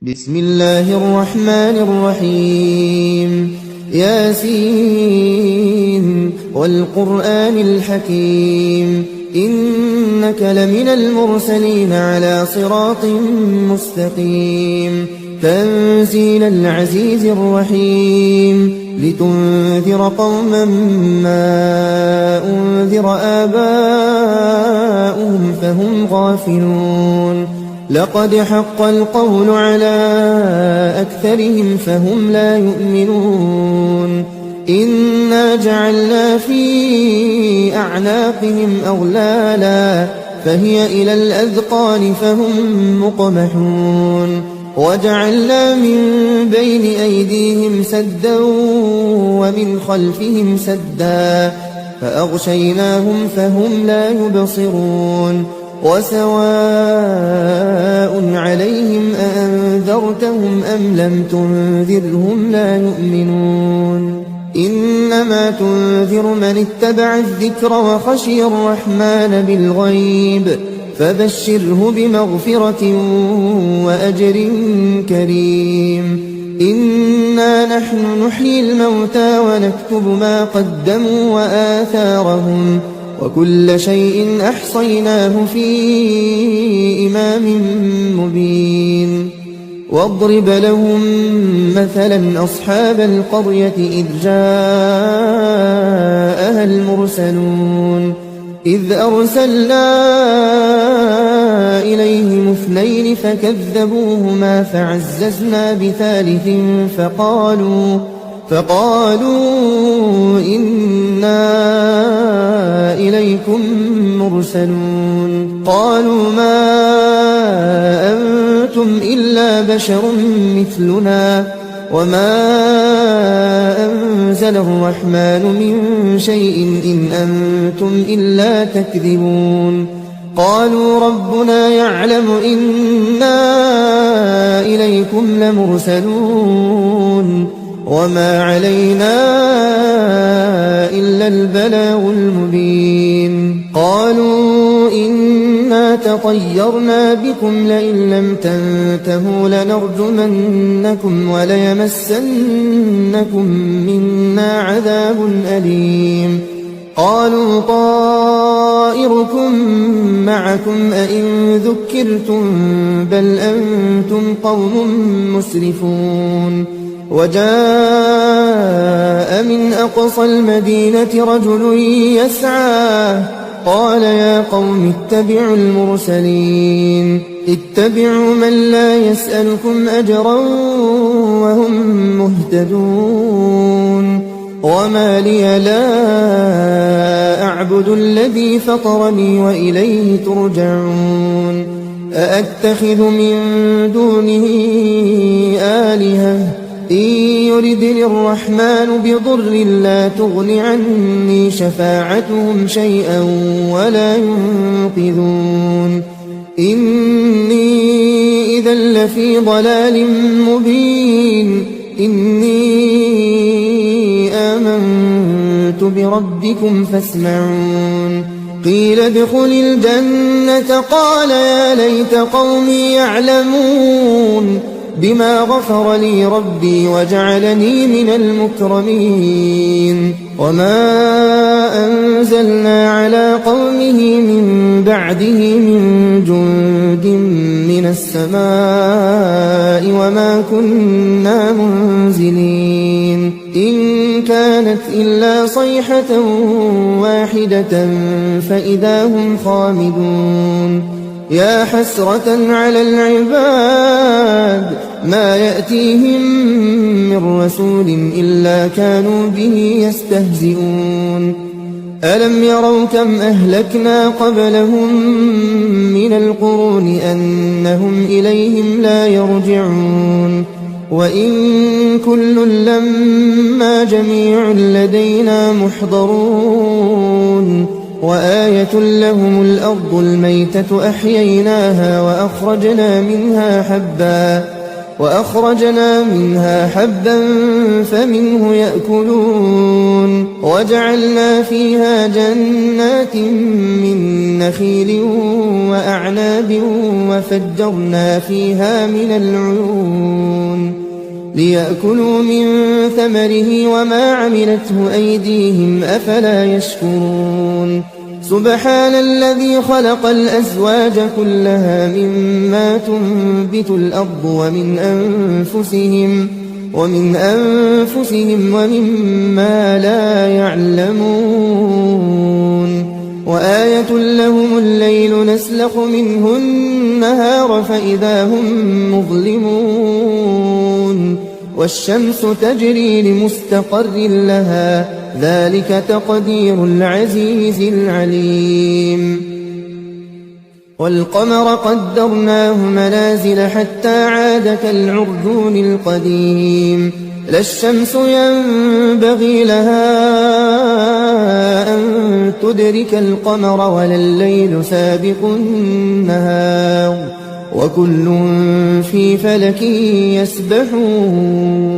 بسم الله الرحمن الرحيم ياسين والقرآن الحكيم إنك لمن المرسلين على صراط مستقيم تنزيل العزيز الرحيم لتنذر قوما ما أنذر آباؤهم فهم غافلون لقد حق القول على أكثرهم فهم لا يؤمنون إنا جعلنا في أعناقهم أغلالا فهي إلى الأذقان فهم مقمحون وجعلنا من بين أيديهم سدا ومن خلفهم سدا فأغشيناهم فهم لا يبصرون وسواء عليهم أأنذرتهم أم لم تنذرهم لا يؤمنون إنما تنذر من اتبع الذكر وخشي الرحمن بالغيب فبشره بمغفرة وأجر كريم إنا نحن نحيي الموتى ونكتب ما قدموا وآثارهم وكل شيء أحصيناه في إمام مبين واضرب لهم مثلا أصحاب القرية إذ جاءها المرسلون إذ أرسلنا إليهم اثنين فكذبوهما فعززنا بثالث فقالوا إنا إليكم مرسلون قالوا ما أنتم إلا بشر مثلنا وما أنزل الرحمن من شيء إن أنتم إلا تكذبون قالوا ربنا يعلم إنا إليكم لمرسلون وما علينا إلا البلاغ المبين قالوا إنا تطيرنا بكم لئن لم تنتهوا لنرجمنكم وليمسنكم منا عذاب أليم قالوا طائركم معكم أئن ذكرتم بل أنتم قوم مسرفون وجاء من أقصى المدينة رجل يسعى قال يا قوم اتبعوا المرسلين اتبعوا من لا يسألكم أجرا وهم مهتدون وما لي لا أعبد الذي فطرني وإليه ترجعون أأتخذ من دونه آلهة إن يردني الرحمن بضر لا تغن عني شفاعتهم شيئا ولا ينقذون إني إذا لفي ضلال مبين إني آمنت بربكم فاسمعون قيل ادخل الجنة قال يا ليت قومي يعلمون بما غفر لي ربي وجعلني من المكرمين وما أنزلنا على قومه من بعده من جند من السماء وما كنا منزلين إن كانت إلا صيحة واحدة فإذا هم خامدون يا حسرة على العباد ما يأتيهم من رسول إلا كانوا به يستهزئون ألم يروا كم أهلكنا قبلهم من القرون أنهم إليهم لا يرجعون وإن كل لما جميع لدينا محضرون وآية لهم الأرض الميتة أحييناها وأخرجنا منها حبا وأخرجنا منها حبا فمنه يأكلون وجعلنا فيها جنات من نخيل وأعناب وفجرنا فيها من العيون ليأكلوا من ثمره وما عملته أيديهم أفلا يشكرون سبحان الذي خلق الأزواج كلها مما تنبت الأرض ومن أنفسهم ومما لا يعلمون وآية لهم الليل نسلخ منه النهار فإذا هم مظلمون والشمس تجري لمستقر لها ذلك تقدير العزيز العليم والقمر قدرناه منازل حتى عاد كالعرجون القديم لا الشمس ينبغي لها أن تدرك القمر ولا الليل سابق النهار وكل في فلك يسبحون